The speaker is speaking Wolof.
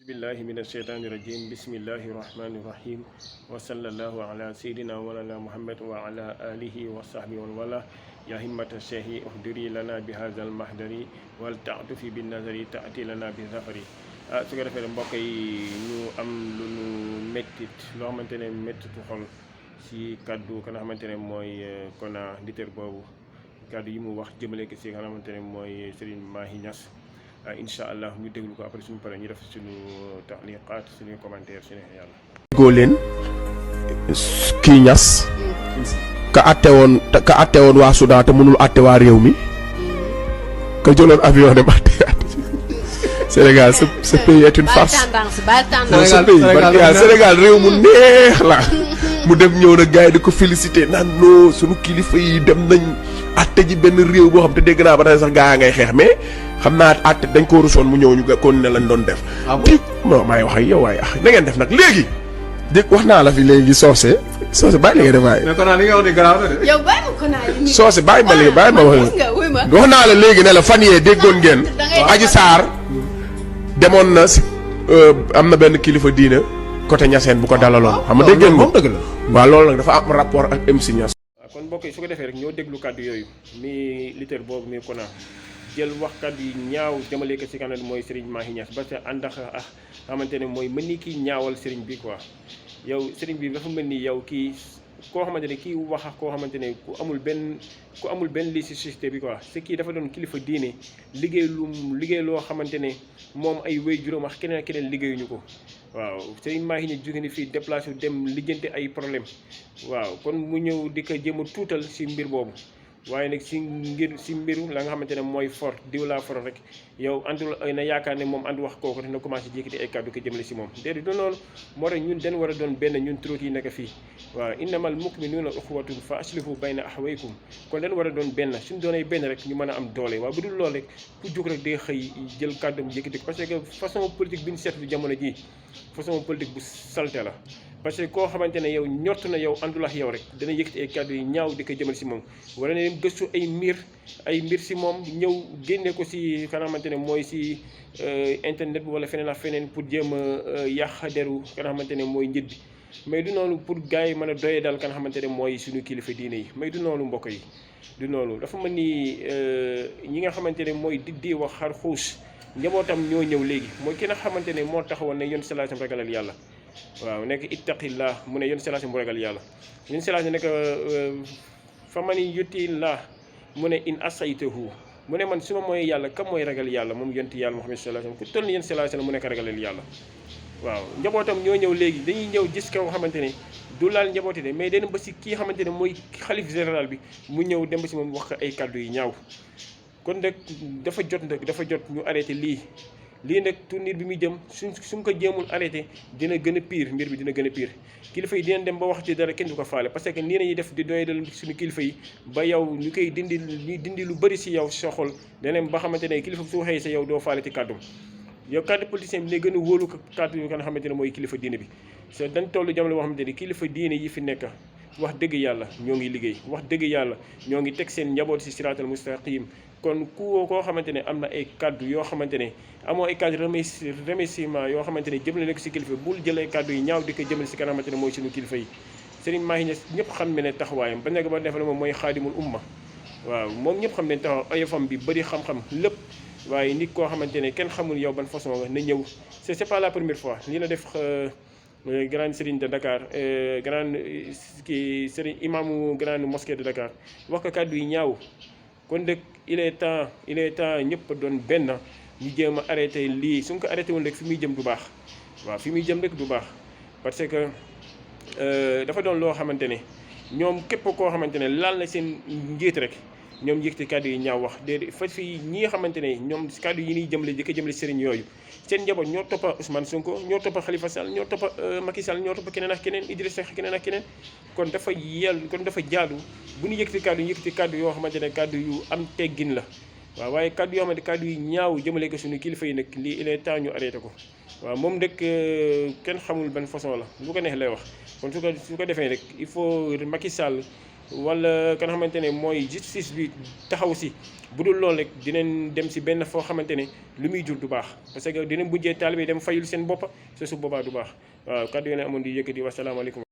billahi min asheytaani rajim bismillahi rahmani rahim wa sallallahu ala seydina walana muhammad wa ala alihi wa sahbi wa wala ya himmata cheikhi uhduri lana bi hadha al mahdari wal taatufi bi nazari taati lana bi zafari su ko defee mbokk yi ñu am lu ñu mettit loo xamante ne mettitu xol si kaddu ka nga xamante ne mooy Kona leader boobu kaddu yi mu wax jëmale ko si nga xamante ne mooy Serigne Mahi Niass incha allah ñu déglu ko après suñu paree ñu def suñu taxliqaat suñu commentaire suñu yàlla. déggoo leen kii Niass ka atte woon waa Soudan te mënul atte waa réew mi ka jëloon avion dem atte Sénégal ce pays est une farce. Sénégal réew mu neex la mu dem ñëw na gars yi di ko félicité naan non suñu kilifa yi dem nañ atte ji benn réew boo xam te dégg naa ba tey sax gaa ngay xeex mais xam naa atte dañ ko rusoon mu ñëw ñu kon ne lañ doon def. non maay wax ak yow waaye na ngeen def nag léegi. dégg wax naa la fi léegi soose bàyyi la nga def waaye. mais Kona li nga wax ni garaaw na de. yow bàyyi ma Kona yi nii. soose bàyyi ma léegi bàyyi ma wax naa la léegi ne la fan yee déggoon ngeen. Adji Sarr demoon na si am na benn kilifa diina côté Niassène bu ko dalaloon. xam nga dégg ngeen moom dëgg la. waaw loolu nag dafa am rapport ak MC Niass. kon mbokk yi su ko defee rek ñoo déglu kàddu yooyu mi leader boobu mi Kona jël wax kàddu yi ñaaw jëmale ko si kanam mooy Serigne Mahi Niass ba te ànd ak xamante ne mooy mën ni kii ñaawal Serigne bi quoi yow Serigne bi dafa mel ni yow kii koo xamante ne kii wax ak koo xamante ne ku amul benn lii si société bi quoi c'est kii dafa doon kilifa diine liggéey loo xamante ne moom ay wéy juróom ak keneen liggéeyuñu ko waaw Serigne Mahi Niass jóge ni fii déplacé dem lijjanti ay problème waaw kon mu ñëw di ko jéem a tuutal si mbir boobu waaye nag si mbiru la nga xamante ne mooy for diw laa for rek yow andul na yaakaar ne moom andu wax kooku dina commencé jékkati ay kàddu ko jëmale si moom déedéet du noonu moo tax ñun dañ war a doon benn ñun turóot yi nekk fii waaw innamal mu'minuuna uxwatun fa aslihu bayna axawaykum kon dañ war a doon benn suñu doonee benn rek ñu mën a am doole waaye bu dul loolu rek ku jóg rek day xëy jël kàddum jékkati ko parce que façon politique bi ñu seetlu jamono ji façon politique bu salte la parce que koo xamante ne yow ñort na yow àndul ak yow rek dana yëkkati ay kàddu yi ñaaw di ko jëmal si moom wala ne gëstu ay mbir si moom ñëw génne ko si ka nga xamante ne mooy si internet bi wala feneen ak feneen pour jéem a yàq deru ka nga xamante ne mooy njët bi mais du noonu pour gars yi mën a doyee daal ka nga xamante ne mooy suñu kilifa diine yi mais du noonu mbokk yi du noonu dafa mel ni ñi nga xamante ne mooy di wax xar xuus njabootam ñoo ñëw léegi mooy ki nga xamante ne moo taxawoon ne yoon salaasam ragalal yàlla waaw nekk ittaqillah mu ne yoon salaasam bu ragal yàlla yoon salaasam nekk fa man yutillah mu ne in asaytahu mu ne man su ma mooy yàlla kam mooy ragal yàlla moom yonti yàlla Muhammad sallallahu alayhi wasallam ku toll ni yéen sallallahu alayhi wasallam mu nekk ragalal yàlla waaw njabootam ñoo ñëw léegi dañuy ñëw gis ko xamante ne du laal njabooti de mais dem ba si kii xamante ne mooy xalif général bi mu ñëw dem ba si moom wax ko ay kàddu yi ñaaw kon nag dafa jot ñu arrêté lii nag tournure bi muy jëm suñ ko jéemul arrêté dina gën a pire mbir bi dina gën a pire kilifa yi dinañ dem ba wax ci dara kenn du ko faale parce que nii nañuy def di doy dal suñu kilifa yi ba yow ñu koy dindi lu bëri si yow sa xol deneen ba xamante ne kilifa su waxee sa yow doo faale ci kàddum yow kàddu politicien bi ne gën a wóolu ko kàddu yu nga xamante ne mooy kilifa diine bi so dañ toll jamono boo xamante ne kilifa diine yi fi nekk wax dëgg yàlla ñoo ngi liggéey wax dëgg yàlla ñoo ngi teg seen njaboot si siraatal mustaqim kon koo xamante ne am na ay kàddu yoo xamante ne amoo ay kàddu remerciement yoo xamante ne jëmale nekk si kilifa bul jël ay kàddu yi ñaaw di ko jëmale si kanam xamante ne mooy suñu kilifa yi Serigne Mahi Niass ñëpp xam ne taxawaayam ba nekk ba def la moom mooy xaadimul umma waaw moom ñëpp xam ne taxaw oyofam bi bëri xam-xam lépp waaye nit koo xamante ne kenn xamul yow ban façon nga na ñëw c'est pas la première fois lii la def grand Serigne de Dakar grand kii Serigne imaamu grande mosquée de Dakar wax ko kàddu yi ñaaw kon nag il est temps ñëpp doon benn ñu jéem a arrêté lii su ko arrêté woon rek fi muy jëm du baax waaw fi muy jëm rek du baax parce que dafa doon loo xamante ne ñoom képp koo xamante ne laal na seen njiit rek ñoom yëkkati kàddu yi ñaaw wax déedéet fa fii ñi nga xamante ne ñoom kàddu yi ñuy jëmale di ko jëmale sëriñ yooyu seen njaboot ñoo toppa Ousmane Sonko ñoo toppa Khalifa Sall ñoo toppa Macky Sall ñoo toppa keneen ak keneen Idrissa Seck keneen ak keneen kon dafa jaadu bu ñu yëkkati kàddu yoo xamante ne kàddu yu am teggin la waaw waaye kàddu yoo xamante kàddu yu ñaaw jëmale ko suñu kilifa yi nag lii il est temps ñu arrêté ko waaw moom nag kenn xamul ban façon la lu ko neex lay wax kon su ko defee rek il faut Macky Sall wala ka nga xamante ne mooy justice bi taxaw si bu dul loolu rek dinañ dem si benn foo xamante ne lu muy jur du baax parce que dinañ mujjee taalibe dem fayul seen boppa su boobaa du baax waaw kàddu yi ne amoon di yëkkati wasalaamaaleykum